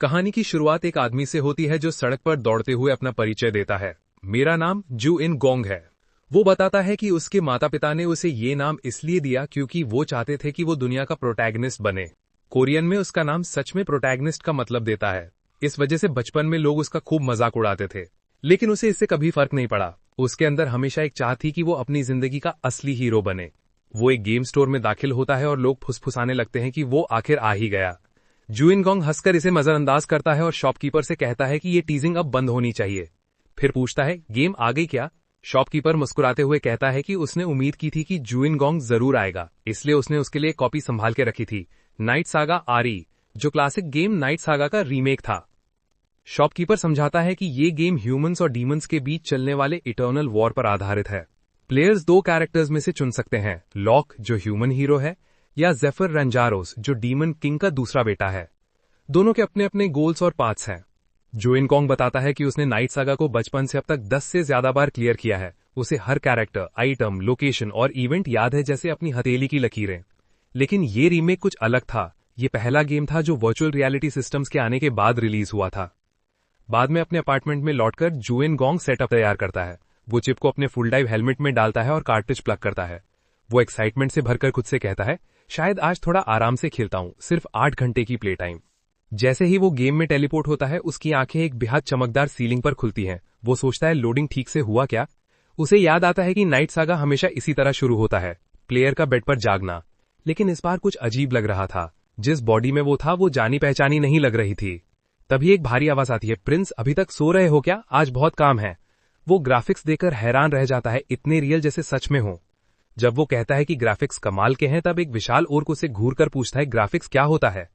कहानी की शुरुआत एक आदमी से होती है जो सड़क पर दौड़ते हुए अपना परिचय देता है। मेरा नाम जू इन गोंग है। वो बताता है कि उसके माता पिता ने उसे ये नाम इसलिए दिया क्योंकि वो चाहते थे कि वो दुनिया का प्रोटैगनिस्ट बने। कोरियन में उसका नाम सच में प्रोटैगनिस्ट का मतलब देता है। इस वजह से बचपन में लोग उसका खूब मजाक उड़ाते थे, लेकिन उसे इससे कभी फर्क नहीं पड़ा। उसके अंदर हमेशा एक चाह थी कि वो अपनी जिंदगी का असली हीरो बने। वो एक गेम स्टोर में दाखिल होता है और लोग फुसफुसाने लगते हैं कि वो आखिर आ ही गया। जू इन गोंग हंसकर इसे नजरअंदाज करता है और शॉपकीपर से कहता है कि ये टीजिंग अब बंद होनी चाहिए। फिर पूछता है, गेम आ गई क्या? शॉपकीपर मुस्कुराते हुए कहता है कि उसने उम्मीद की थी कि जू इन गोंग जरूर आएगा, इसलिए उसने उसके लिए कॉपी संभाल के रखी थी, नाइट सागा आरी, जो क्लासिक गेम नाइट सागा का रीमेक था। शॉपकीपर समझाता है कि ये गेम ह्यूमंस और डीमंस के बीच चलने वाले इटर्नल वॉर पर आधारित है। प्लेयर्स दो कैरेक्टर्स में से चुन सकते हैं, लॉक जो ह्यूमन हीरो है या जेफर रेंजारोस जो डीमन किंग का दूसरा बेटा है। दोनों के अपने अपने गोल्स और पाथ्स हैं। जू इन गोंग बताता है कि उसने नाइट सागा को बचपन से अब तक 10 से ज्यादा बार क्लियर किया है। उसे हर कैरेक्टर, आइटम, लोकेशन और इवेंट याद है जैसे अपनी हथेली की लकीरें। लेकिन ये रीमेक कुछ अलग था। ये पहला गेम था जो वर्चुअल रियलिटी सिस्टम्स के आने के बाद रिलीज हुआ था। बाद में अपने अपार्टमेंट में लौटकर जू इन गोंग सेटअप तैयार करता है। वो चिप को अपने फुल डाइव हेलमेट में डालता है और कार्ट्रिज प्लग करता है। वो एक्साइटमेंट से भरकर खुद से कहता है, शायद आज थोड़ा आराम से खेलता हूं, सिर्फ 8 घंटे की प्ले टाइम। जैसे ही वो गेम में टेलीपोर्ट होता है, उसकी आंखें एक बेहद चमकदार सीलिंग पर खुलती हैं। वो सोचता है, लोडिंग ठीक से हुआ क्या? उसे याद आता है कि नाइट सागा हमेशा इसी तरह शुरू होता है, प्लेयर का बेड पर जागना। लेकिन इस बार कुछ अजीब लग रहा था। जिस बॉडी में वो था वो जानी पहचानी नहीं लग रही थी। तभी एक भारी आवाज आती है, प्रिंस अभी तक सो रहे हो क्या? आज बहुत काम है। वो ग्राफिक्स देखकर हैरान रह जाता है, इतने रियल जैसे सच में हो। जब वो कहता है कि ग्राफिक्स कमाल के हैं, तब एक विशाल ओर्क उसे घूर कर पूछता है, ग्राफिक्स क्या होता है?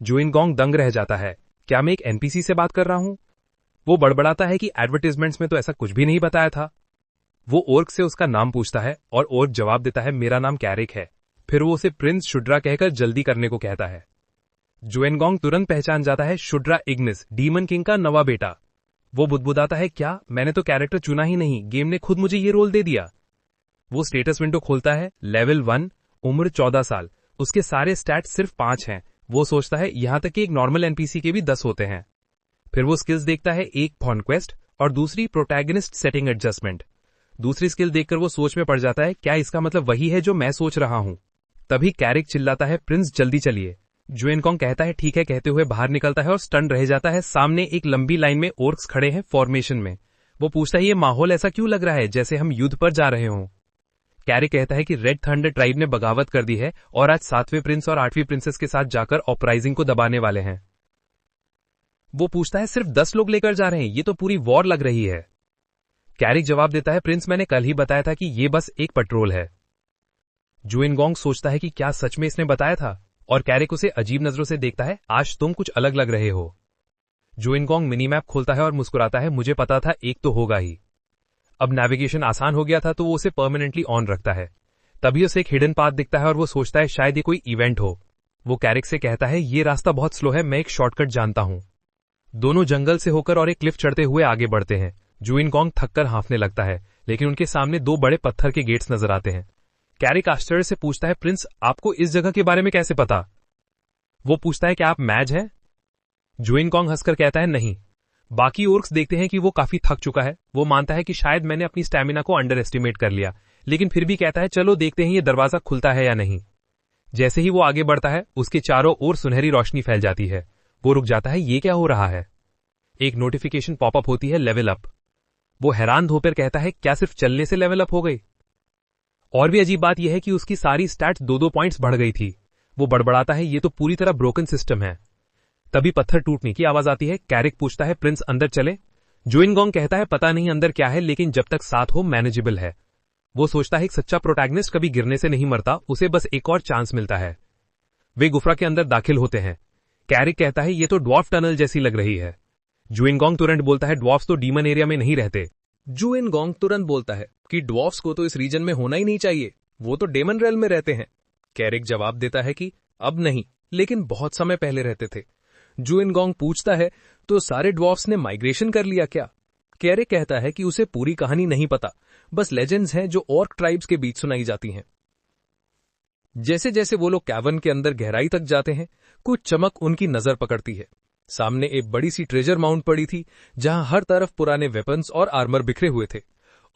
जू इन गोंग दंग रह जाता है, क्या मैं एक एनपीसी से बात कर रहा हूं? वो बड़बड़ाता है कि एडवर्टाइजमेंट्स में तो ऐसा कुछ भी नहीं बताया था। वो ओर्क से उसका नाम पूछता है और ओर्क जवाब देता है, मेरा नाम कैरिक है। फिर वो उसे प्रिंस शुड्रा कहकर जल्दी करने को कहता है। जू इन गोंग तुरंत पहचान जाता है, शुड्रा इग्निस, डीमन किंग का नवा बेटा। वो बुदबुदाता है, क्या? मैंने तो कैरेक्टर चुना ही नहीं, गेम ने खुद मुझे ये रोल दे दिया। वो स्टेटस विंडो खोलता है, लेवल 1, उम्र 14 साल, उसके सारे स्टैट्स सिर्फ 5 हैं। वो सोचता है यहां तक कि एक नॉर्मल एनपीसी के भी 10 होते हैं। फिर वो स्किल्स देखता है, एक कॉन्क्वेस्ट और दूसरी प्रोटैगनिस्ट सेटिंग एडजस्टमेंट। दूसरी स्किल देखकर वो सोच में पड़ जाता है, क्या इसका मतलब वही है जो मैं सोच रहा हूं? तभी कैरिक चिल्लाता है, प्रिंस जल्दी चलिए। जू इन गोंग कहता है, ठीक है कहते हुए बाहर निकलता है और स्टन रह जाता है। सामने एक लंबी लाइन में ओर्क्स खड़े हैं फॉर्मेशन में। वो पूछता है, ये माहौल ऐसा क्यों लग रहा है जैसे हम युद्ध पर जा रहे हों? कैरिक कहता है कि रेड थंडर ट्राइब ने बगावत कर दी है और आज 7वें प्रिंस और 8वीं प्रिंसेस के साथ जाकर अपराइजिंग को दबाने वाले हैं। वो पूछता है, सिर्फ 10 लोग लेकर जा रहे हैं, ये तो पूरी वॉर लग रही है। कैरिक जवाब देता है, प्रिंस मैंने कल ही बताया था कि ये बस एक पेट्रोल है। जू इन गोंग सोचता है कि क्या सच में इसने बताया था, और कैरिक उसे अजीब नजरों से देखता है, आज तुम कुछ अलग लग रहे हो। जू इन गोंग मिनी मैप खोलता है और मुस्कुराता है, मुझे पता था एक तो होगा ही। अब नेविगेशन आसान हो गया था तो वो उसे परमानेंटली ऑन रखता है। तभी उसे एक हिडन पाथ दिखता है और वो सोचता है शायद ये कोई इवेंट हो। वो कैरिक से कहता है, ये रास्ता बहुत स्लो है, मैं एक शॉर्टकट जानता हूं। दोनों जंगल से होकर और एक क्लिफ चढ़ते हुए आगे बढ़ते हैं। जू इन गोंग थककर हांफने लगता है, लेकिन उनके सामने 2 बड़े पत्थर के गेट्स नजर आते हैं। कैरिक आश्चर्य से पूछता है, प्रिंस आपको इस जगह के बारे में कैसे पता? वो पूछता है, क्या आप मैज हैं? जू इन गोंग हंसकर कहता है, नहीं। बाकी ओर्क्स देखते हैं कि वो काफी थक चुका है। वो मानता है कि शायद मैंने अपनी स्टैमिना को अंडर एस्टिमेट कर लिया, लेकिन फिर भी कहता है, चलो देखते हैं ये दरवाजा खुलता है या नहीं। जैसे ही वो आगे बढ़ता है, उसके चारों ओर सुनहरी रोशनी फैल जाती है। वो रुक जाता है, ये क्या हो रहा है? एक नोटिफिकेशन पॉपअप होती है, लेवल अप। वो हैरान होकर कहता है, क्या सिर्फ चलने से लेवल अप हो गई? और भी अजीब बात यह है कि उसकी सारी स्टैट्स 2-2 पॉइंट्स बढ़ गई थी। वो बड़बड़ाता है, ये तो पूरी तरह ब्रोकन सिस्टम है। तभी पत्थर टूटने की आवाज आती है। कैरिक पूछता है, प्रिंस अंदर चले? जू इन गोंग कहता है, पता नहीं अंदर क्या है, लेकिन जब तक साथ हो मैनेजेबल है। वो सोचता है एक सच्चा प्रोटैगनिस्ट कभी गिरने से नहीं मरता, उसे बस एक और चांस मिलता है। वे गुफा के अंदर दाखिल होते हैं। कैरिक कहता है, ये तो ड्वार्फ टनल जैसी लग रही है। जू इन गोंग तुरंत बोलता है, ड्वार्फ्स तो डीमन एरिया में नहीं रहते। जू इन गोंग तुरंत बोलता है कि ड्वार्फ्स को तो इस रीजन में होना ही नहीं चाहिए, वो तो डेमन रेल में रहते हैं। कैरिक जवाब देता है कि अब नहीं, लेकिन बहुत समय पहले रहते थे। जू इन गोंग पूछता है, तो सारे ड्वार्फ्स ने माइग्रेशन कर लिया क्या? कैरिक कहता है कि उसे पूरी कहानी नहीं पता, बस लेजेंड्स हैं जो ऑर्क ट्राइब्स के बीच सुनाई जाती हैं। जैसे जैसे वो लोग कैवर्न के अंदर गहराई तक जाते हैं, कुछ चमक उनकी नजर पकड़ती है। सामने एक बड़ी सी ट्रेजर माउंट पड़ी थी जहां हर तरफ पुराने वेपन्स और आर्मर बिखरे हुए थे।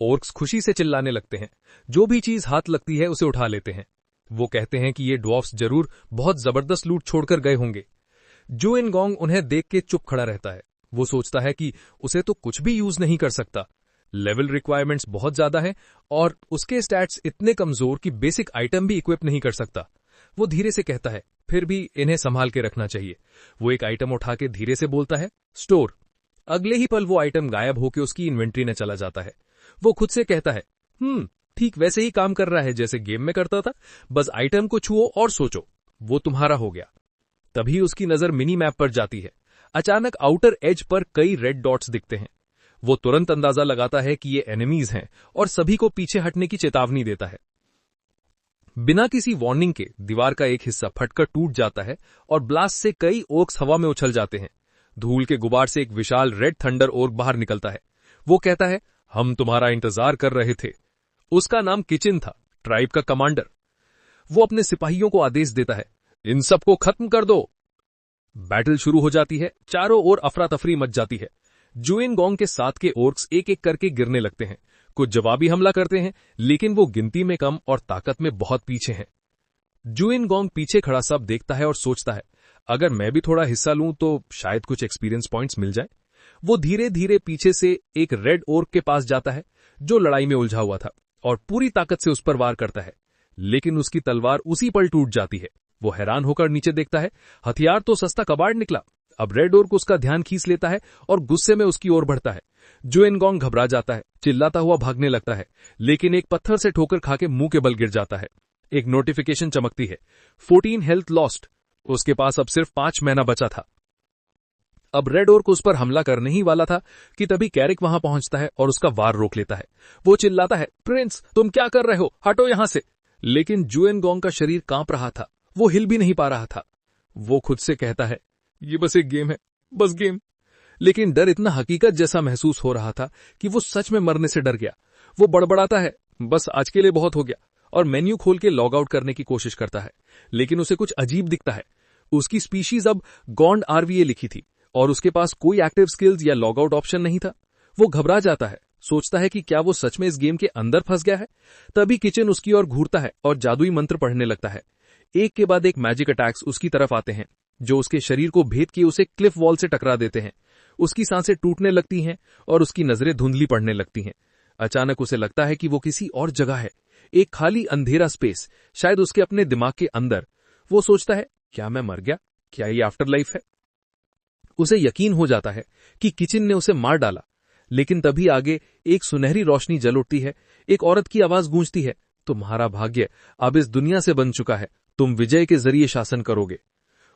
ओर्क्स खुशी से चिल्लाने लगते हैं, जो भी चीज हाथ लगती है उसे उठा लेते हैं। वो कहते हैं कि ये ड्वार्फ्स जरूर बहुत जबरदस्त लूट छोड़कर गए होंगे। जू इन गोंग उन्हें देख के चुप खड़ा रहता है। वो सोचता है कि उसे तो कुछ भी यूज नहीं कर सकता। लेवल रिक्वायरमेंट्स बहुत ज्यादा है और उसके स्टैट्स इतने कमजोर कि बेसिक आइटम भी इक्विप नहीं कर सकता। वो धीरे से कहता है, फिर भी इन्हें संभाल के रखना चाहिए। वो एक आइटम उठा के धीरे से बोलता है, स्टोर। अगले ही पल वो आइटम गायब होकर उसकी इन्वेंट्री में चला जाता है। वो खुद से कहता है, ठीक वैसे ही काम कर रहा है जैसे गेम में करता था, बस आइटम को छुओ और सोचो, वो तुम्हारा हो गया। तभी उसकी नजर मिनी मैप पर जाती है। अचानक आउटर एज पर कई रेड डॉट्स दिखते हैं। वो तुरंत अंदाजा लगाता है कि ये एनिमीज हैं और सभी को पीछे हटने की चेतावनी देता है। बिना किसी वार्निंग के दीवार का एक हिस्सा फटकर टूट जाता है और ब्लास्ट से कई ओर्क्स हवा में उछल जाते हैं। धूल के गुबार से एक विशाल रेड थंडर ओर्क बाहर निकलता है। वो कहता है, हम तुम्हारा इंतजार कर रहे थे। उसका नाम किचिन था, ट्राइब का कमांडर। वो अपने सिपाहियों को आदेश देता है, इन सबको खत्म कर दो। बैटल शुरू हो जाती है। चारों ओर अफरा तफरी मच जाती है। जू इन गोंग के साथ के ओर्क्स एक एक करके गिरने लगते हैं। कुछ जवाबी हमला करते हैं, लेकिन वो गिनती में कम और ताकत में बहुत पीछे हैं। जू इन गोंग पीछे खड़ा सब देखता है और सोचता है, अगर मैं भी थोड़ा हिस्सा लूं तो शायद कुछ एक्सपीरियंस पॉइंट्स मिल जाए। वो धीरे धीरे पीछे से एक रेड ओर्क के पास जाता है जो लड़ाई में उलझा हुआ था और पूरी ताकत से उस पर वार करता है, लेकिन उसकी तलवार उसी पल टूट जाती है। वो हैरान होकर नीचे देखता है, हथियार तो सस्ता कबाड़ निकला। अब रेड ओर्क उसका ध्यान खींच लेता है और गुस्से में उसकी ओर बढ़ता है। जू इन गोंग घबरा जाता है, चिल्लाता हुआ भागने लगता है, लेकिन एक पत्थर से ठोकर खाके मुंह के बल गिर जाता है। एक नोटिफिकेशन चमकती है, 14 हेल्थ लॉस्ट। उसके पास अब सिर्फ 5 महीना बचा था। अब रेड ओर्क उस पर हमला करने ही वाला था कि तभी कैरिक वहां पहुंचता है और उसका वार रोक लेता है। वो चिल्लाता है, प्रिंस तुम क्या कर रहे हो, हटो यहां से। लेकिन जू इन गोंग का शरीर कांप रहा था, वो हिल भी नहीं पा रहा था। वो खुद से कहता है, ये बस एक गेम है, बस गेम। लेकिन डर इतना हकीकत जैसा महसूस हो रहा था कि वो सच में मरने से डर गया। वो बड़बड़ाता है, बस आज के लिए बहुत हो गया, और मेन्यू खोल के लॉग आउट करने की कोशिश करता है। लेकिन उसे कुछ अजीब दिखता है। उसकी स्पीशीज अब गॉन्ड आरवीए लिखी थी और उसके पास कोई एक्टिव स्किल्स या लॉग आउट ऑप्शन नहीं था। वो घबरा जाता है, सोचता है कि क्या वो सच में इस गेम के अंदर फंस गया है। तभी किचन उसकी ओर घूरता है और जादुई मंत्र पढ़ने लगता है। एक के बाद एक मैजिक अटैक्स उसकी तरफ आते हैं जो उसके शरीर को भेद किए उसे क्लिफ वॉल से टकरा देते हैं। उसकी सांसें टूटने लगती हैं और उसकी नजरें धुंधली पड़ने लगती हैं। अचानक उसे लगता है कि वो किसी और जगह है, एक खाली अंधेरा स्पेस, शायद उसके अपने दिमाग के अंदर। वो सोचता है, क्या मैं मर गया? क्या ये आफ्टर लाइफ है? उसे यकीन हो जाता है कि किचन ने उसे मार डाला। लेकिन तभी आगे एक सुनहरी रोशनी जल उठती है। एक औरत की आवाज गूंजती है, तुम्हारा भाग्य अब इस दुनिया से बन चुका है, तुम विजय के जरिए शासन करोगे।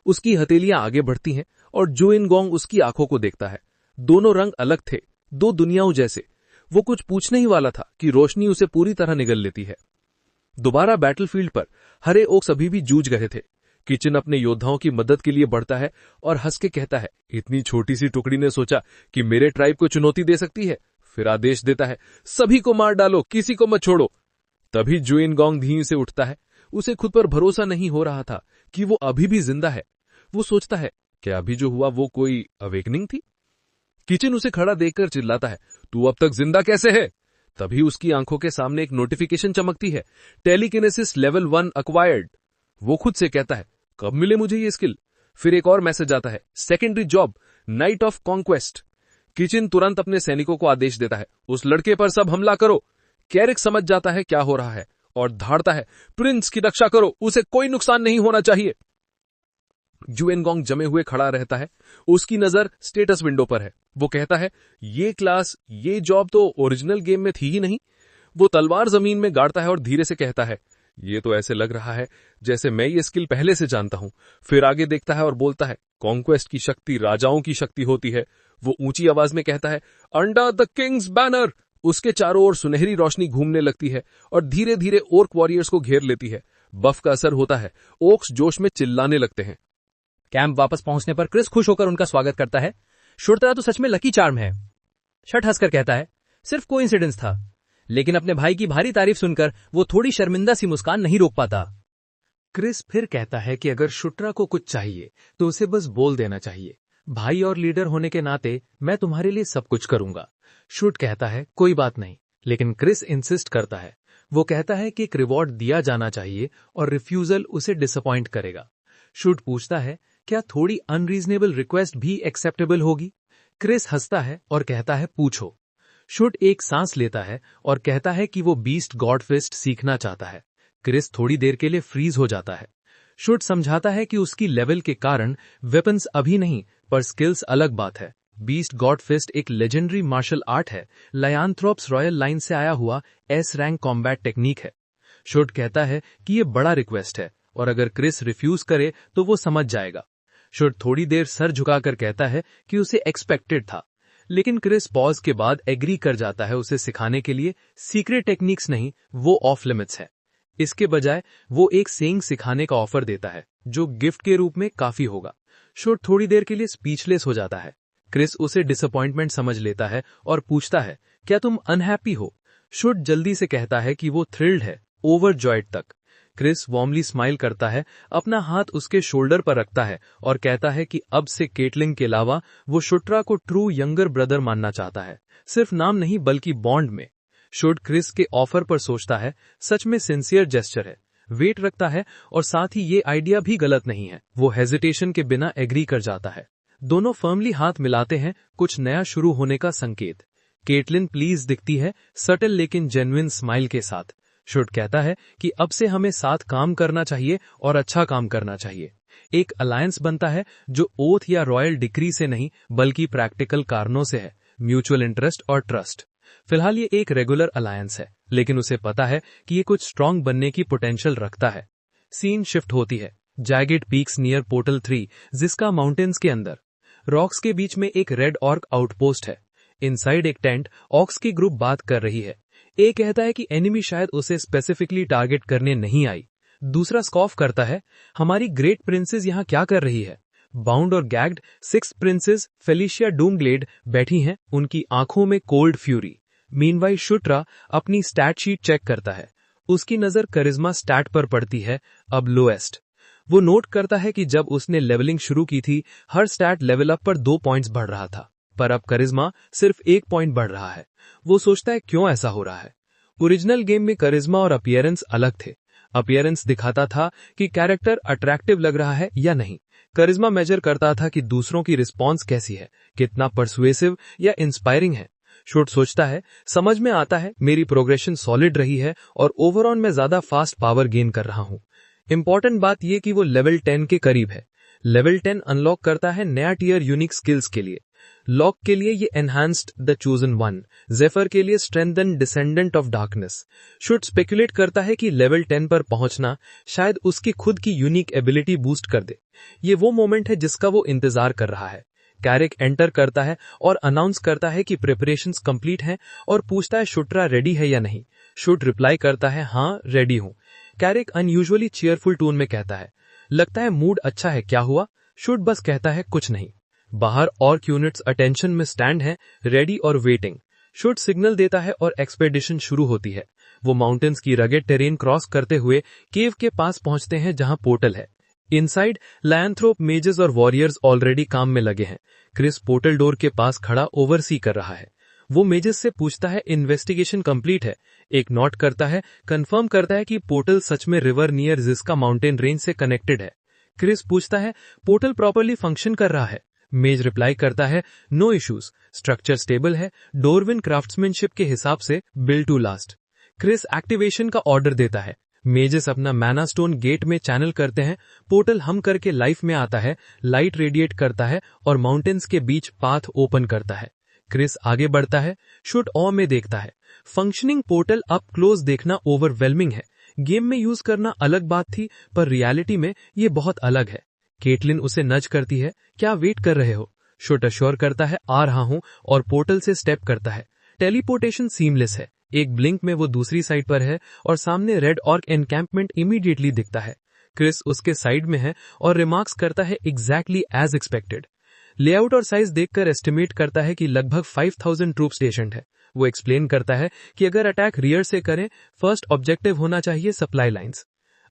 उसकी हथेलियां आगे बढ़ती हैं और जू इन गोंग उसकी आंखों को देखता है। दोनों रंग अलग थे, दो दुनियाओं जैसे। वो कुछ पूछने ही वाला था कि रोशनी उसे पूरी तरह निगल लेती है। दोबारा बैटलफील्ड पर हरे ओक्स अभी भी जूझ गए थे। किचन अपने योद्धाओं की मदद के लिए बढ़ता है और हंस के कहता है, इतनी छोटी सी टुकड़ी ने सोचा कि मेरे ट्राइब को चुनौती दे सकती है। फिर आदेश देता है, सभी को मार डालो, किसी को मत छोड़ो। तभी जू इन गोंग धीरे से उठता है। उसे खुद पर भरोसा नहीं हो रहा था कि वो अभी भी जिंदा है। वो सोचता है, क्या अभी जो हुआ वो कोई अवेकनिंग थी? किचन उसे खड़ा देखकर चिल्लाता है, तू अब तक जिंदा कैसे है? तभी उसकी आंखों के सामने एक नोटिफिकेशन चमकती है, टेलीकिनेसिस लेवल 1 अक्वायर्ड। वो खुद से कहता है, कब मिले मुझे ये स्किल? फिर एक और मैसेज आता है, secondary job, night of conquest. Kitchen तुरंत अपने सैनिकों को आदेश देता है, उस लड़के पर सब हमला करो। कैरिक समझ जाता है क्या हो रहा है और धाड़ता है, प्रिंस की रक्षा करो, उसे कोई नुकसान नहीं होना चाहिए। जू इन गोंग जमे हुए खड़ा रहता है। उसकी नजर स्टेटस विंडो पर है। वो कहता है, ये क्लास, ये जॉब तो ओरिजिनल गेम में थी ही नहीं। वो तलवार जमीन में गाड़ता है और धीरे से कहता है, ये तो ऐसे लग रहा है जैसे मैं ये स्किल पहले से जानता हूं। फिर आगे देखता है और बोलता है, कॉन्क्वेस्ट की शक्ति राजाओं की शक्ति होती है। वो ऊंची आवाज में कहता है, अंडर द किंग्स बैनर। उसके चारों ओर सुनहरी रोशनी घूमने लगती है और धीरे धीरे ओर्क वॉरियर्स को घेर लेती है। बफ का असर होता है, ओक्स जोश में चिल्लाने लगते हैं। कैंप वापस पहुंचने पर क्रिस खुश होकर उनका स्वागत करता है। शुरतरा तो सच में लकी चार्म है। शट हंसकर कहता है, सिर्फ कोइंसिडेंस था। लेकिन अपने भाई की भारी तारीफ सुनकर वो थोड़ी शर्मिंदा सी मुस्कान नहीं रोक पाता। क्रिस फिर कहता है कि अगर शुट्रा को कुछ चाहिए तो उसे बस बोल देना चाहिए। भाई और लीडर होने के नाते मैं तुम्हारे लिए सब कुछ करूंगा। शूट कहता है कोई बात नहीं, लेकिन क्रिस इंसिस्ट करता है। वो कहता है कि एक रिवॉर्ड दिया जाना चाहिए और रिफ्यूजल उसे डिसअपॉइंट करेगा। शूट पूछता है क्या थोड़ी अनरीजनेबल रिक्वेस्ट भी एक्सेप्टेबल होगी? क्रिस हंसता है और कहता है पूछो। शूट एक सांस लेता है और कहता है कि वो बीस्ट गॉड फिस्ट सीखना चाहता है। क्रिस थोड़ी देर के लिए फ्रीज हो जाता है। शूट समझाता है कि उसकी लेवल के कारण वेपन्स अभी नहीं, पर स्किल्स अलग बात है। बीस्ट गॉड फिस्ट एक लेजेंडरी मार्शल आर्ट है, लायांथ्रोप्स रॉयल लाइन से आया हुआ एस रैंक कॉम्बैट टेक्निक है। शूट कहता है कि ये बड़ा रिक्वेस्ट है और अगर क्रिस रिफ्यूज करे तो वो समझ जाएगा। शूट थोड़ी देर सर झुकाकर कहता है कि उसे एक्सपेक्टेड था, लेकिन क्रिस पॉज के बाद एग्री कर जाता है उसे सिखाने के लिए सीक्रेट टेक्निक्स नहीं, वो ऑफ लिमिट्स है। इसके बजाय वो एक सेइंग सिखाने का ऑफर देता है जो गिफ्ट के रूप में काफी होगा। शूट थोड़ी देर के लिए स्पीचलेस हो जाता है। क्रिस उसे डिसअपॉइंटमेंट समझ लेता है और पूछता है क्या तुम अनहैप्पी हो? शूट जल्दी से कहता है कि वो थ्रिल्ड है, ओवरजॉयड तक। क्रिस वार्मली स्माइल करता है, अपना हाथ उसके शोल्डर पर रखता है और कहता है कि अब से केटलिन के अलावा वो शुट्रा को ट्रू यंगर ब्रदर मानना चाहता है, सिर्फ नाम नहीं बल्कि बॉन्ड में। शूट क्रिस के ऑफर पर सोचता है, सच में सिंसियर जेस्चर है, वेट रखता है और साथ ही ये आइडिया भी गलत नहीं है। वो हेजिटेशन के बिना एग्री कर जाता है। दोनों फर्मली हाथ मिलाते हैं, कुछ नया शुरू होने का संकेत। केटलिन प्लीज दिखती है, सटल लेकिन जेन्युइन स्माइल के साथ। शूट कहता है कि अब से हमें साथ काम करना चाहिए और अच्छा काम करना चाहिए। एक अलायंस बनता है जो ओथ या रॉयल डिक्री से नहीं बल्कि प्रैक्टिकल कारणों से है, म्यूचुअल इंटरेस्ट और ट्रस्ट। फिलहाल ये एक रेगुलर अलायंस है, लेकिन उसे पता है कि ये कुछ स्ट्रांग बनने की पोटेंशियल रखता है। सीन शिफ्ट होती है, जायगेट पीक्स नियर पोर्टल 3, जिसका माउंटेन्स के अंदर रॉक्स के बीच में एक रेड ऑर्क आउटपोस्ट है। इनसाइड एक टेंट ऑक्स की ग्रुप बात कर रही है। एक कहता है कि एनिमी शायद उसे स्पेसिफिकली टारगेट करने नहीं आई। दूसरा स्कॉफ करता है, हमारी ग्रेट प्रिंसेस यहाँ क्या कर रही है? बाउंड और गैग्ड 6 प्रिंसेस फेलिशिया डूमग्लेड बैठी हैं, उनकी आंखों में कोल्ड फ्यूरी। मीनवाइल शुट्रा अपनी स्टैट शीट चेक करता है। उसकी नजर करिश्मा स्टैट पर पड़ती है, अब लोएस्ट। वो नोट करता है कि जब उसने लेवलिंग शुरू की थी, हर स्टैट लेवल अप पर 2 पॉइंट्स बढ़ रहा था, पर अब करिश्मा सिर्फ 1 पॉइंट बढ़ रहा है। वो सोचता है क्यों ऐसा हो रहा है। ओरिजिनल गेम में करिश्मा और अपीयरेंस अलग थे। अपीयरेंस दिखाता था कि कैरेक्टर अट्रैक्टिव लग रहा है या नहीं। करिश्मा मेजर करता था कि दूसरों की रिस्पॉन्स कैसी है, कितना परसुएसिव या इंस्पायरिंग है। शूट सोचता है, समझ में आता है मेरी प्रोग्रेशन सॉलिड रही है और ओवरऑल मैं ज्यादा फास्ट पावर गेन कर रहा हूं। इंपॉर्टेंट बात यह कि वो लेवल 10 के करीब है। लेवल 10 अनलॉक करता है नया टियर यूनिक स्किल्स के लिए। लॉक के लिए ये एनहांस्ड द चूजन वन, जेफर के लिए strengthen descendant of darkness. Shoot speculate करता है कि लेवल 10 पर पहुंचना शायद उसकी खुद की यूनिक एबिलिटी बूस्ट कर दे। ये वो मोमेंट है जिसका वो इंतजार कर रहा है। कैरिक एंटर करता है और अनाउंस करता है कि प्रिपरेशंस कंप्लीट हैं और पूछता है शुट्रा रेडी है या नहीं। शूट रिप्लाई करता है हाँ रेडी हूं। कैरिक अनयूजुअली चीयरफुल टोन में कहता है, लगता है मूड अच्छा है, क्या हुआ? शूट बस कहता है कुछ नहीं। बाहर ऑर्क यूनिट्स अटेंशन में स्टैंड हैं, रेडी और वेटिंग। शूट सिग्नल देता है और एक्सपेडिशन शुरू होती है। वो माउंटेन्स की रगेड टेरेन क्रॉस करते हुए केव के पास पहुंचते हैं जहां पोर्टल है। इनसाइड लायंथ्रोप मेजेस और वॉरियर्स ऑलरेडी काम में लगे हैं। क्रिस पोर्टल डोर के पास खड़ा ओवरसी कर रहा है। वो मेजेस से पूछता है इन्वेस्टिगेशन कंप्लीट है। एक नोट करता है, कंफर्म करता है कि पोर्टल सच में रिवर नियर जिसका माउंटेन रेंज से कनेक्टेड है। क्रिस पूछता है पोर्टल प्रॉपर्ली फंक्शन कर रहा है? मेज रिप्लाई करता है नो इश्यूज, स्ट्रक्चर स्टेबल है, डोरविन क्राफ्ट्समैनशिप के हिसाब से build to last. Chris activation का ऑर्डर देता है। मेजेस अपना मैना स्टोन गेट में चैनल करते हैं। पोर्टल हम करके लाइफ में आता है, लाइट रेडिएट करता है और माउंटेन्स के बीच पाथ ओपन करता है। क्रिस आगे बढ़ता है। शूट ऑ में देखता है। फंक्शनिंग पोर्टल अप क्लोज देखना ओवरवेलमिंग है। गेम में यूज करना अलग बात थी, पर रियलिटी में ये बहुत अलग है। केटलिन उसे नज करती है, क्या वेट कर रहे हो? शूट अश्योर करता है आ रहा हूं और पोर्टल से स्टेप करता है। टेलीपोर्टेशन सीमलेस है। एक ब्लिंक में वो दूसरी साइड पर है और सामने रेड ऑर्क एनकैंपमेंट इमीडिएटली दिखता है। क्रिस उसके साइड में है और रिमार्क्स करता है एग्जैक्टली एज एक्सपेक्टेड। लेआउट और साइज देखकर एस्टिमेट करता है कि लगभग 5000 ट्रूप स्टेशन्ड है। वो एक्सप्लेन करता है कि अगर अटैक रियर से करें, फर्स्ट ऑब्जेक्टिव होना चाहिए सप्लाई लाइंस।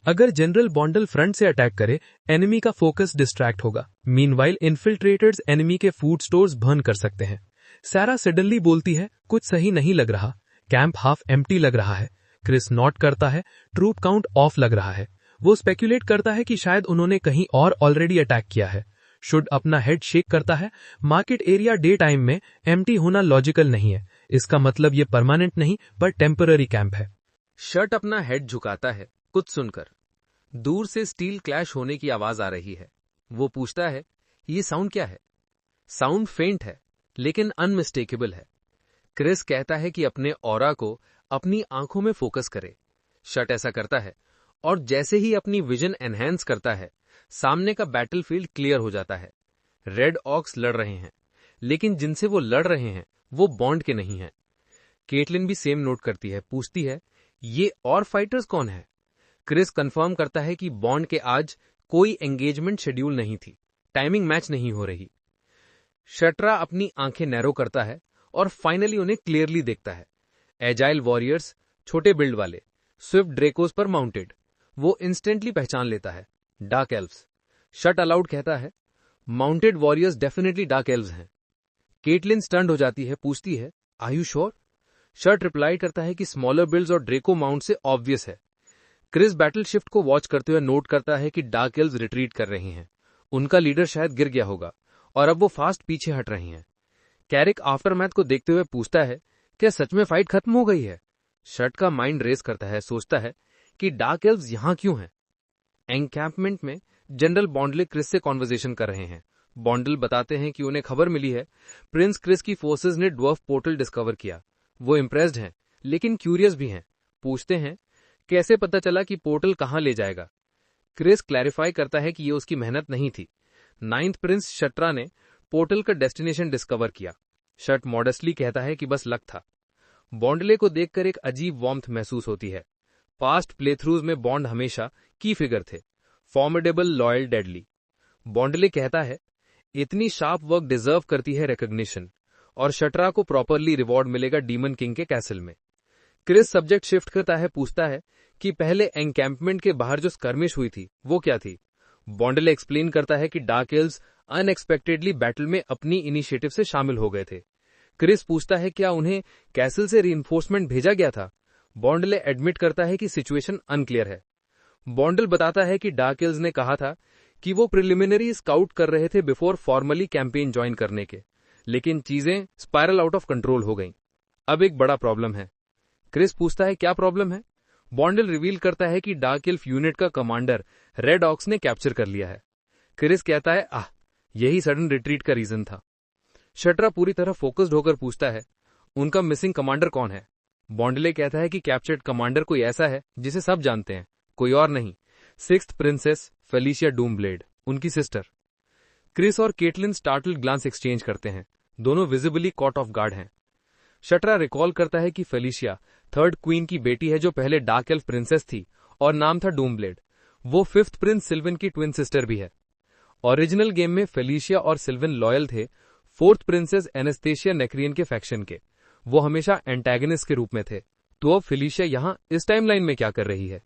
अगर जनरल बॉन्डल फ्रंट से अटैक करे, एनिमी का फोकस डिस्ट्रैक्ट होगा। मीनवाइल इन्फिल्ट्रेटर्स एनिमी के फूड स्टोर्स बर्न कर सकते हैं। सारा सडनली बोलती है, कुछ सही नहीं लग रहा, कैंप हाफ एम्प्टी लग रहा है। क्रिस नोट करता है, ट्रूप काउंट ऑफ लग रहा है। वो स्पेक्यूलेट करता है कि शायद उन्होंने कहीं और ऑलरेडी अटैक किया है। शुड अपना हेड शेक करता है। मार्केट एरिया डे टाइम में एम्प्टी होना लॉजिकल नहीं है। इसका मतलब ये परमानेंट नहीं पर टेम्पररी कैंप है। शर्ट अपना हेड झुकाता है कुछ सुनकर। दूर से स्टील क्लैश होने की आवाज आ रही है। वो पूछता है, ये साउंड क्या है? साउंड फेंट है लेकिन अनमिस्टेकेबल है। क्रिस कहता है कि अपने ऑरा को अपनी आंखों में फोकस करे। शर्ट ऐसा करता है और जैसे ही अपनी विजन एनहेंस करता है, सामने का बैटलफील्ड क्लियर हो जाता है। रेड ऑक्स लड़ रहे हैं, लेकिन जिनसे वो लड़ रहे हैं वो बॉन्ड के नहीं हैं। केटलिन भी सेम नोट करती है, पूछती है, ये और फाइटर्स कौन है? क्रिस कंफर्म करता है कि बॉन्ड के आज कोई एंगेजमेंट शेड्यूल नहीं थी, टाइमिंग मैच नहीं हो रही। शटरा अपनी आंखें नैरो करता है और फाइनली उन्हें क्लियरली देखता है। एजाइल वॉरियर्स, छोटे बिल्ड वाले, स्विफ्ट ड्रेकोस पर माउंटेड। वो इंस्टेंटली पहचान लेता है, डार्क एल्व्स। शट अलाउड कहता है, mounted warriors definitely dark elves हैं। केटलिन स्टन्ड हो जाती है, पूछती है, आर यू श्योर? शट रिप्लाई करता है कि स्मॉलर बिल्ड्स और ड्रेको माउंट से ऑब्वियस है। क्रिस बैटल शिफ्ट को वॉच करते हुए नोट करता है कि डार्क एल्व्स रिट्रीट कर रहे हैं। उनका लीडर शायद गिर गया होगा और अब वो फास्ट पीछे हट रहे हैं। कैरिक आफ्टरमैथ को देखते हुए पूछता है, क्या सच में फाइट खत्म हो गई है? शट का माइंड रेस करता है, सोचता है कि डार्क एल्व्स यहां क्यों हैं। एनकैंपमेंट में जनरल बॉन्डले क्रिस से कॉन्वर्सेशन कर रहे हैं। बॉन्डल बताते हैं कि उन्हें खबर मिली है प्रिंस क्रिस की फोर्सेस ने ड्वर्फ पोर्टल डिस्कवर किया। वो इम्प्रेस्ड हैं लेकिन क्यूरियस भी हैं। पूछते हैं, कैसे पता चला कि पोर्टल कहां ले जाएगा? क्रिस क्लैरिफाई करता है कि ये उसकी मेहनत नहीं थी। 9th प्रिंस शट्रा ने पोर्टल का डेस्टिनेशन डिस्कवर किया। शट मॉडेस्टली कहता है कि बस लक था। बॉन्डले को देखकर एक अजीब वार्मथ महसूस होती है। पास्ट प्लेथ्रूज में बॉन्ड हमेशा की फिगर थे, फॉर्मिडेबल, लॉयल, डेडली। बॉन्डले कहता है, इतनी शार्प वर्क डिजर्व करती है रिकॉग्निशन और शटरा को प्रॉपरली रिवॉर्ड मिलेगा डीमन किंग के कैसल में। क्रिस सब्जेक्ट शिफ्ट करता है, पूछता है कि पहले एनकैंपमेंट के बाहर जो स्कर्मिश हुई थी वो क्या थी? बॉन्डले एक्सप्लेन करता है कि डार्क एल्व्स अनएक्सपेक्टेडली बैटल में अपनी इनिशिएटिव से शामिल हो गए थे। क्रिस पूछता है, क्या उन्हें कैसल से रीइंफोर्समेंट भेजा गया था? बॉन्डले एडमिट करता है कि सिचुएशन अनक्लियर है। बॉन्डल बताता है कि डार्क एल्व्स ने कहा था कि वो प्रिलिमिनरी स्काउट कर रहे थे बिफोर फॉर्मली कैंपेन ज्वाइन करने के, लेकिन चीजें स्पाइरल आउट ऑफ कंट्रोल हो गईं। अब एक बड़ा प्रॉब्लम है। क्रिस पूछता है, क्या प्रॉब्लम है? बॉन्डल रिवील करता है कि डार्क एल्फ यूनिट का कमांडर रेड ऑक्स ने कैप्चर कर लिया है। क्रिस कहता है, यही सडन रिट्रीट का रीजन था। शटरा पूरी तरह फोकस्ड होकर पूछता है, उनका मिसिंग कमांडर कौन है? बॉन्डले कहता है कि कैप्चर्ड कमांडर कोई ऐसा है जिसे सब जानते हैं, कोई और नहीं, 6th प्रिंसेस फेलिशिया डूमब्लेड, उनकी सिस्टर। क्रिस और केटलिन स्टार्टल्ड ग्लांस एक्सचेंज करते हैं। दोनों विजिबली कॉट ऑफ गार्ड हैं। शटरा रिकॉल करता है कि फेलिशिया 3rd क्वीन की बेटी है जो पहले डार्क एल्फ प्रिंसेस थी और नाम था डूमब्लेड। वो 5th प्रिंस सिल्विन की ट्विन सिस्टर भी है। ओरिजिनल गेम में फेलिशिया और सिल्विन लॉयल थे 4th प्रिंसेस एनेस्थेसिया नेक्रियन के फैक्शन के। वो हमेशा एंटेगनिस्ट के रूप में थे। तो अब फेलिशिया यहाँ इस टाइमलाइन में क्या कर रही है?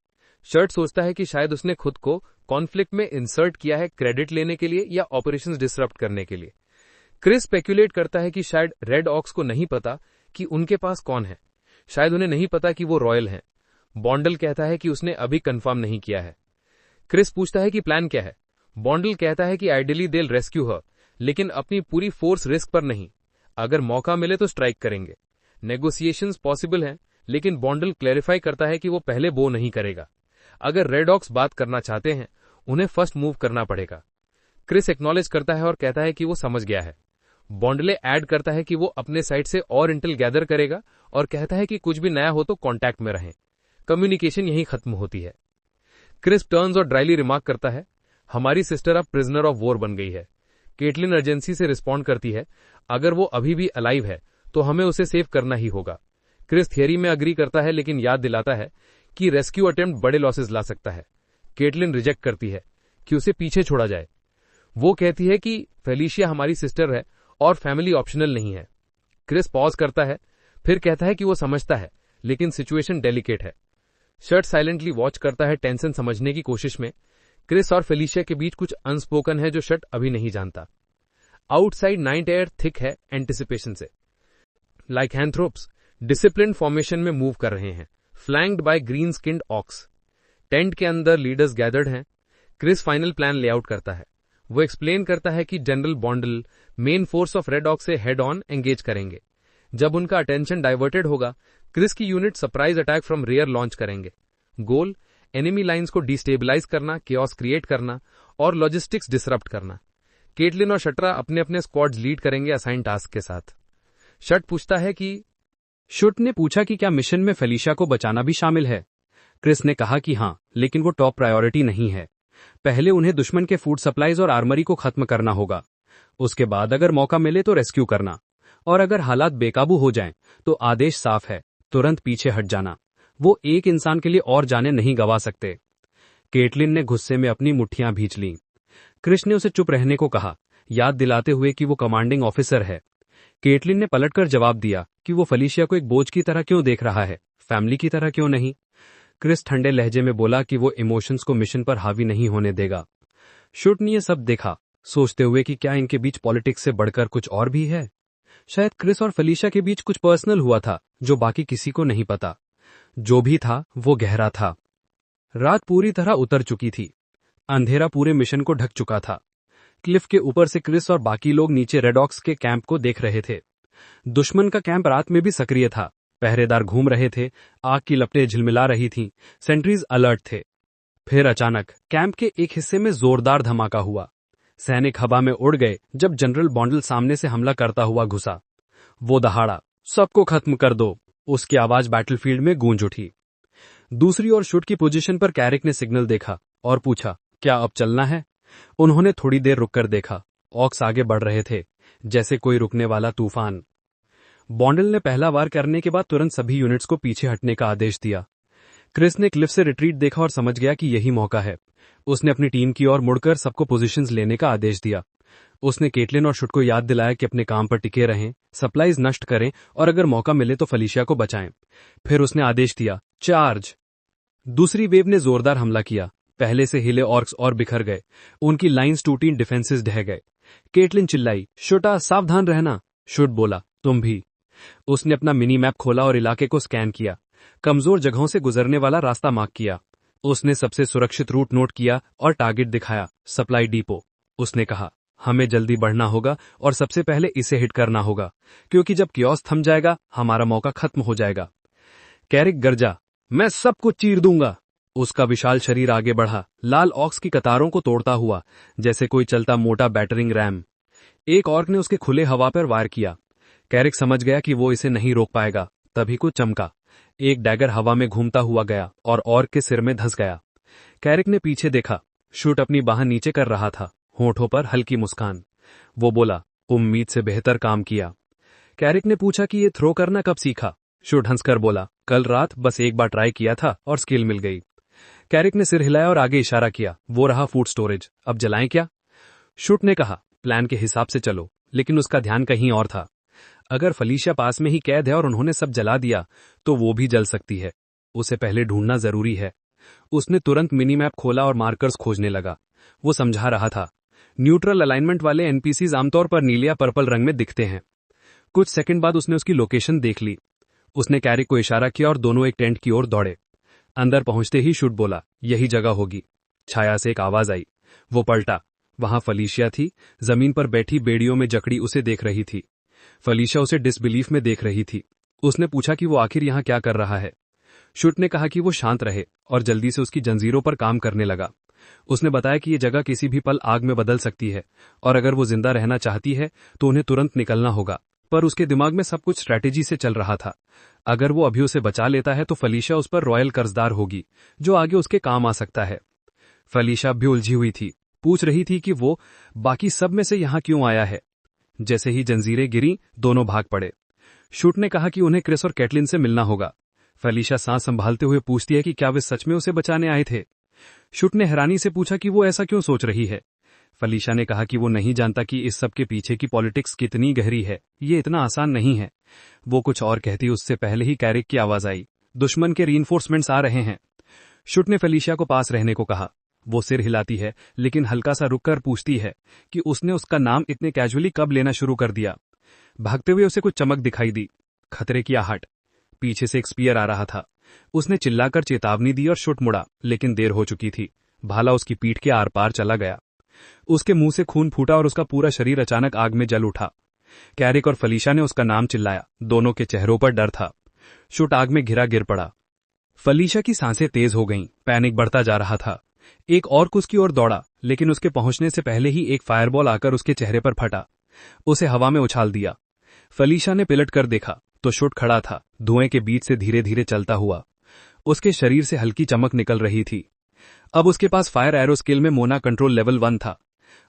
शर्ट सोचता है कि शायद उसने खुद को कॉन्फ्लिक्ट में इंसर्ट किया है क्रेडिट लेने के लिए या ऑपरेशंस डिसरप्ट करने के लिए। क्रिस स्पेक्यूलेट करता है कि शायद रेड ऑक्स को नहीं पता कि उनके पास कौन है। शायद उन्हें नहीं पता कि वो रॉयल हैं। बॉन्डल कहता है कि उसने अभी कंफर्म नहीं किया है। क्रिस पूछता है कि प्लान क्या है? बॉन्डल कहता है कि आइडियली दे रेस्क्यू हर, लेकिन अपनी पूरी फोर्स रिस्क पर नहीं। अगर मौका मिले तो स्ट्राइक करेंगे। नेगोशिएशंस पॉसिबल हैं, लेकिन बॉन्डल क्लैरिफाई करता है कि वो पहले बो नहीं करेगा। अगर रेड ऑक्स बात करना चाहते हैं, उन्हें फर्स्ट मूव करना पड़ेगा। क्रिस एक्नॉलेज करता है और कहता है कि वो समझ गया है। बॉन्डले ऐड करता है कि वो अपने साइड से और इंटेल गैदर करेगा और कहता है कि कुछ भी नया हो तो कांटेक्ट में रहें। कम्युनिकेशन यहीं खत्म होती है। क्रिस टर्न्स और ड्राइली रिमार्क करता है, हमारी सिस्टर अब प्रिजनर ऑफ वॉर बन गई है। केटलिन अर्जेंसी से रिस्पॉन्ड करती है, अगर वो अभी भी अलाइव है तो हमें उसे सेव करना ही होगा। क्रिस थियरी में अग्री करता है, लेकिन याद दिलाता है कि रेस्क्यू अटेम्प्ट बड़े लॉसेस ला सकता है। केटलिन रिजेक्ट करती है कि उसे पीछे छोड़ा जाए। वो कहती है कि फेलिशिया हमारी सिस्टर है और फैमिली ऑप्शनल नहीं है। क्रिस पॉज करता है, फिर कहता है कि वो समझता है, लेकिन सिचुएशन डेलिकेट है। शर्ट साइलेंटली वॉच करता है, टेंशन समझने की कोशिश में। क्रिस और फेलिशिया के बीच कुछ अनस्पोकन है जो शर्ट अभी नहीं जानता। आउटसाइड नाइट एयर थिक है एंटिसिपेशन से। लाइकैंथ्रोप्स डिसिप्लिन फॉर्मेशन में मूव कर रहे हैं, flanked by green skinned orcs. Tent के अंदर लीडर्स गैदर्ड हैं। क्रिस फाइनल प्लान लेआउट करता है। वो एक्सप्लेन करता है कि general Bondal main force of red orcs से हेड ऑन एंगेज करेंगे। जब उनका अटेंशन डाइवर्टेड होगा, क्रिस की unit surprise attack from rear launch करेंगे। गोल एनिमी लाइंस को डिस्टेबलाइज करना, केओस क्रिएट करना और लॉजिस्टिक्स डिसरप्ट करना। केटलिन और शट्रा अपने अपने स्क्वाड्स लीड करेंगे असाइन टास्क के साथ। शट पूछता है कि शुट ने पूछा कि क्या मिशन में फेलिशिया को बचाना भी शामिल है। क्रिस ने कहा कि हाँ, लेकिन वो टॉप प्रायोरिटी नहीं है। पहले उन्हें दुश्मन के फूड सप्लाईज और आर्मरी को खत्म करना होगा। उसके बाद अगर मौका मिले तो रेस्क्यू करना, और अगर हालात बेकाबू हो जाएं तो आदेश साफ है, तुरंत पीछे हट जाना। वो एक इंसान के लिए और जाने नहीं गंवा सकते। केटलिन ने गुस्से में अपनी मुट्ठियां भींच लीं। क्रिस ने उसे चुप रहने को कहा, याद दिलाते हुए कि वो कमांडिंग ऑफिसर है। केटलिन ने पलटकर जवाब दिया कि वो फेलिशिया को एक बोझ की तरह क्यों देख रहा है, फैमिली की तरह क्यों नहीं। क्रिस ठंडे लहजे में बोला कि वो इमोशंस को मिशन पर हावी नहीं होने देगा। शुट ने ये सब देखा, सोचते हुए कि क्या इनके बीच पॉलिटिक्स से बढ़कर कुछ और भी है। शायद क्रिस और फेलिशिया के बीच कुछ पर्सनल हुआ था जो बाकी किसी को नहीं पता। जो भी था वो गहरा था। रात पूरी तरह उतर चुकी थी। अंधेरा पूरे मिशन को ढक चुका था। क्लिफ के ऊपर से क्रिस और बाकी लोग नीचे रेड ऑक्स के कैंप को देख रहे थे। दुश्मन का कैंप रात में भी सक्रिय था। पहरेदार घूम रहे थे, आग की लपटें झिलमिला रही थीं, सेंट्रीज अलर्ट थे। फिर अचानक कैंप के एक हिस्से में जोरदार धमाका हुआ। सैनिक हवा में उड़ गए जब जनरल बॉन्डल सामने से हमला करता हुआ घुसा। वो दहाड़ा, सबको खत्म कर दो। उसकी आवाज बैटलफील्ड में गूंज उठी। दूसरी ओर शुट की पोजीशन पर कैरिक ने सिग्नल देखा और पूछा, क्या अब चलना है? उन्होंने थोड़ी देर रुककर देखा। ऑक्स आगे बढ़ रहे थे, जैसे कोई रुकने वाला तूफान। बॉन्डल ने पहला वार करने के बाद तुरंत सभी यूनिट्स को पीछे हटने का आदेश दिया। क्रिस ने क्लिफ से रिट्रीट देखा और समझ गया कि यही मौका है। उसने अपनी टीम की ओर मुड़कर सबको पोजीशंस लेने का आदेश दिया। उसने केटलिन और शुट को याद दिलाया कि अपने काम पर टिके रहें, सप्लाईज नष्ट करें और अगर मौका मिले तो फेलिशिया को बचाएं। फिर उसने आदेश दिया, चार्ज। दूसरी वेव ने जोरदार हमला किया। पहले से हिले ऑर्क्स और बिखर गए। उनकी लाइंस टूटी, डिफेंसेस ढह गए। केटलिन चिल्लाई, शुटा सावधान रहना। शुट बोला, तुम भी। उसने अपना मिनी मैप खोला और इलाके को स्कैन किया। कमजोर जगहों से गुजरने वाला रास्ता मार्क किया। उसने सबसे सुरक्षित रूट नोट किया और टारगेट दिखाया, सप्लाई डिपो। उसने कहा, हमें जल्दी बढ़ना होगा और सबसे पहले इसे हिट करना होगा, क्योंकि जब कियोस थम जाएगा हमारा मौका खत्म हो जाएगा। कैरिक गर्जा, मैं सबको चीर दूंगा। उसका विशाल शरीर आगे बढ़ा, लाल ऑक्स की कतारों को तोड़ता हुआ, जैसे कोई चलता मोटा बैटरिंग रैम। एक ऑर्क ने उसके खुले हवा पर वार किया। कैरिक समझ गया कि वो इसे नहीं रोक पाएगा। तभी कुछ चमका। एक डैगर हवा में घूमता हुआ गया और ऑर्क के सिर में धंस गया। कैरिक ने पीछे देखा। शूट अपनी बाह नीचे कर रहा था, होठों पर हल्की मुस्कान। वो बोला, उम्मीद से बेहतर काम किया। कैरिक ने पूछा कि ये थ्रो करना कब सीखा? शूट हंसकर बोला, कल रात बस एक बार ट्राई किया था और स्किल मिल गई। कैरिक ने सिर हिलाया और आगे इशारा किया, वो रहा फूड स्टोरेज, अब जलाएं क्या? शूट ने कहा, प्लान के हिसाब से चलो, लेकिन उसका ध्यान कहीं और था। अगर फेलिशिया पास में ही कैद है और उन्होंने सब जला दिया तो वो भी जल सकती है। उसे पहले ढूंढना जरूरी है। उसने तुरंत मिनी मैप खोला और मार्कर्स खोजने लगा। वो समझा रहा था, न्यूट्रल अलाइनमेंट वाले एनपीसीज आमतौर पर नीले या पर्पल रंग में दिखते हैं। कुछ सेकंड बाद उसने उसकी लोकेशन देख ली। उसने कैरिक को इशारा किया और दोनों एक टेंट की ओर दौड़े। अंदर पहुंचते ही शूट बोला, यही जगह होगी। छाया से एक आवाज आई। वो पलटा। वहां फेलिशिया थी, जमीन पर बैठी बेड़ियों में जकड़ी उसे देख रही थी। फेलिशिया उसे डिसबिलीफ में देख रही थी। उसने पूछा कि वो आखिर यहां क्या कर रहा है। शूट ने कहा कि वो शांत रहे और जल्दी से उसकी जंजीरों पर काम करने लगा। उसने बताया कि ये जगह किसी भी पल आग में बदल सकती है और अगर वो जिंदा रहना चाहती है तो उन्हें तुरंत निकलना होगा। पर उसके दिमाग में सब कुछ स्ट्रैटेजी से चल रहा था। अगर वो अभी उसे बचा लेता है तो फेलिशिया उस पर रॉयल कर्जदार होगी, जो आगे उसके काम आ सकता है। फेलिशिया भी उलझी हुई थी, पूछ रही थी कि वो बाकी सब में से यहां क्यों आया है। जैसे ही जंजीरें गिरी, दोनों भाग पड़े। शूट ने कहा कि उन्हें क्रिस और कैटलिन से मिलना होगा। फेलिशिया सांस संभालते हुए पूछती है कि क्या वे सच में उसे बचाने आए थे। शूट ने हैरानी से पूछा कि वो ऐसा क्यों सोच रही है। फेलिशिया ने कहा कि वो नहीं जानता कि इस सब के पीछे की पॉलिटिक्स कितनी गहरी है। ये इतना आसान नहीं है। वो कुछ और कहती उससे पहले ही कैरिक की आवाज आई, दुश्मन के रीइंफोर्समेंट्स आ रहे हैं। शुट ने फेलिशिया को पास रहने को कहा। वो सिर हिलाती है, लेकिन हल्का सा रुककर पूछती है कि उसने उसका नाम इतने कैजुअली कब लेना शुरू कर दिया। भागते हुए उसे कुछ चमक दिखाई दी, खतरे की आहट। पीछे से एक स्पीयर आ रहा था। उसने चिल्लाकर चेतावनी दी और शुट मुड़ा, लेकिन देर हो चुकी थी। भाला उसकी पीठ के आर पार चला गया। उसके मुंह से खून फूटा और उसका पूरा शरीर अचानक आग में जल उठा। कैरिक और फेलिशिया ने उसका नाम चिल्लाया। दोनों के चेहरों पर डर था। शुट आग में घिरा गिर पड़ा। फेलिशिया की सांसें तेज हो गईं, पैनिक बढ़ता जा रहा था। एक और उसकी ओर दौड़ा, लेकिन उसके पहुंचने से पहले ही एक फायरबॉल आकर उसके चेहरे पर फटा, उसे हवा में उछाल दिया। फेलिशिया ने पिलट कर देखा तो शुट खड़ा था, धुएं के बीच से धीरे धीरे चलता हुआ। उसके शरीर से हल्की चमक निकल रही थी। अब उसके पास फायर एरो स्किल में मोना कंट्रोल लेवल 1 था।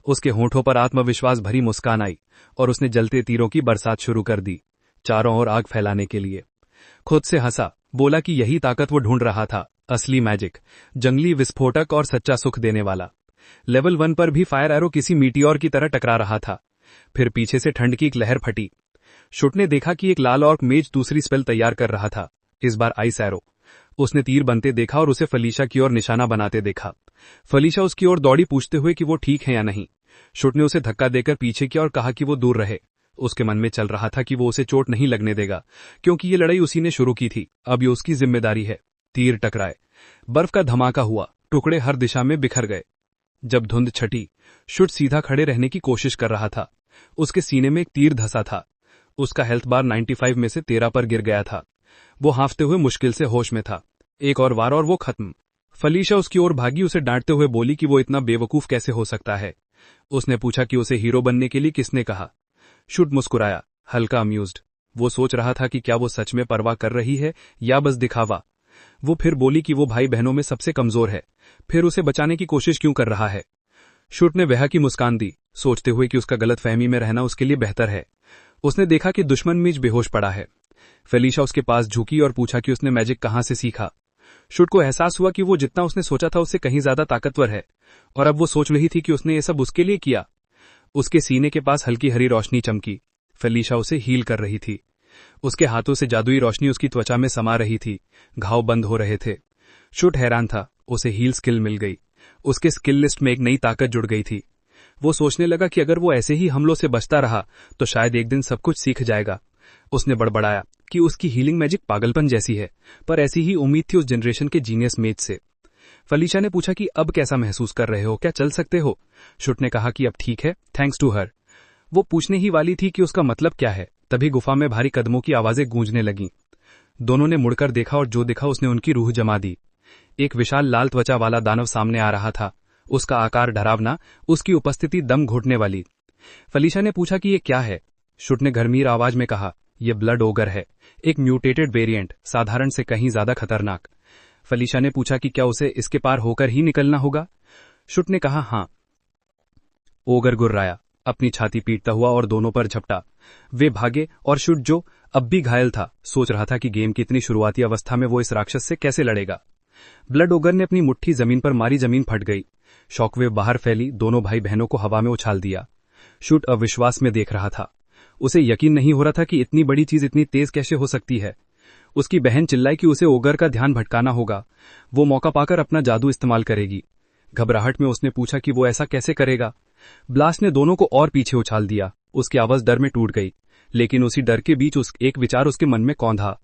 उसके होठों पर आत्मविश्वास भरी मुस्कान आई और उसने जलते तीरों की बरसात शुरू कर दी, चारों ओर आग फैलाने के लिए। खुद से हंसा, बोला कि यही ताकत वो ढूंढ रहा था, असली मैजिक, जंगली विस्फोटक और सच्चा सुख देने वाला। लेवल 1 पर भी फायर एरो किसी मीटियोर की तरह टकरा रहा था। फिर पीछे से ठंड की एक लहर फटी। शुट ने देखा कि एक लाल ऑर्क मेज दूसरी स्पेल तैयार कर रहा था, इस बार आइस एरो। उसने तीर बनते देखा और उसे फेलिशिया की ओर निशाना बनाते देखा। फेलिशिया उसकी ओर दौड़ी, पूछते हुए कि वो ठीक है या नहीं। शुट ने उसे धक्का देकर पीछे किया और कहा कि वो दूर रहे। उसके मन में चल रहा था कि वो उसे चोट नहीं लगने देगा, क्योंकि ये लड़ाई उसी ने शुरू की थी। अब ये उसकी जिम्मेदारी है। तीर टकराए, बर्फ का धमाका हुआ, टुकड़े हर दिशा में बिखर गए। जब धुंध छटी, शुट सीधा खड़े रहने की कोशिश कर रहा था। उसके सीने में एक तीर धंसा था। उसका हेल्थ बार 95 में से 13 पर गिर गया था। वो हांफते हुए मुश्किल से होश में था। एक और वार और वो खत्म। फेलिशिया उसकी ओर भागी, उसे डांटते हुए बोली कि वो इतना बेवकूफ कैसे हो सकता है। उसने पूछा कि उसे हीरो बनने के लिए किसने कहा। शुट मुस्कुराया, हल्का अम्यूज्ड। वो सोच रहा था कि क्या वो सच में परवाह कर रही है या बस दिखावा। वो फिर बोली कि वो भाई बहनों में सबसे कमजोर है, फिर उसे बचाने की कोशिश क्यों कर रहा है। शुट ने वह की मुस्कान दी, सोचते हुए कि उसका गलतफहमी में रहना उसके लिए बेहतर है। उसने देखा कि दुश्मन मीच बेहोश पड़ा है। फेलिशिया उसके पास झुकी और पूछा कि उसने मैजिक कहां से सीखा। शुट को एहसास हुआ कि वो जितना उसने सोचा था उससे कहीं ज्यादा ताकतवर है, और अब वो सोच रही थी कि उसने ये सब उसके लिए किया। उसके सीने के पास हल्की हरी रोशनी चमकी। फेलिशिया उसे हील कर रही थी। उसके हाथों से जादुई रोशनी उसकी त्वचा में समा रही थी। घाव बंद हो रहे थे। शुट हैरान था, उसे हील स्किल मिल गई। उसके स्किल लिस्ट में एक नई ताकत जुड़ गई थी। वो सोचने लगा कि अगर वो ऐसे ही हमलों से बचता रहा तो शायद एक दिन सब कुछ सीख जाएगा। उसने बड़बड़ाया कि उसकी हीलिंग मैजिक पागलपन जैसी है, पर ऐसी ही उम्मीद थी उस जनरेशन के जीनियस मेज से। फेलिशिया ने पूछा कि अब कैसा महसूस कर रहे हो, क्या चल सकते हो। शुट ने कहा कि अब ठीक है, थैंक्स टू हर। वो पूछने ही वाली थी कि उसका मतलब क्या है, तभी गुफा में भारी कदमों की आवाजें गूंजने लगीं। दोनों ने मुड़कर देखा और जो दिखा उसने उनकी रूह जमा दी। एक विशाल लाल त्वचा वाला दानव सामने आ रहा था। उसका आकार डरावना, उसकी उपस्थिति दम घुटने वाली। फेलिशिया ने पूछा कि ये क्या है। शुट ने गंभीर आवाज में कहा, यह ब्लड ओगर है, एक म्यूटेटेड वेरिएंट, साधारण से कहीं ज्यादा खतरनाक। फेलिशिया ने पूछा कि क्या उसे इसके पार होकर ही निकलना होगा। शुट ने कहा हाँ। ओगर गुर्राया, अपनी छाती पीटता हुआ और दोनों पर झपटा। वे भागे और शुट, जो अब भी घायल था, सोच रहा था कि गेम की इतनी शुरुआती अवस्था में वो इस राक्षस से कैसे लड़ेगा। ब्लड ओगर ने अपनी मुट्ठी जमीन पर मारी, जमीन फट गई। शॉकवेव बाहर फैली, दोनों भाई बहनों को हवा में उछाल दिया। शुट अविश्वास में देख रहा था। उसे यकीन नहीं हो रहा था कि इतनी बड़ी चीज इतनी तेज कैसे हो सकती है। उसकी बहन चिल्लाई कि उसे ओगर का ध्यान भटकाना होगा, वो मौका पाकर अपना जादू इस्तेमाल करेगी। घबराहट में उसने पूछा कि वो ऐसा कैसे करेगा। ब्लास्ट ने दोनों को और पीछे उछाल दिया। उसकी आवाज डर में टूट गई, लेकिन उसी डर के बीच एक विचार उसके मन में कौंधा,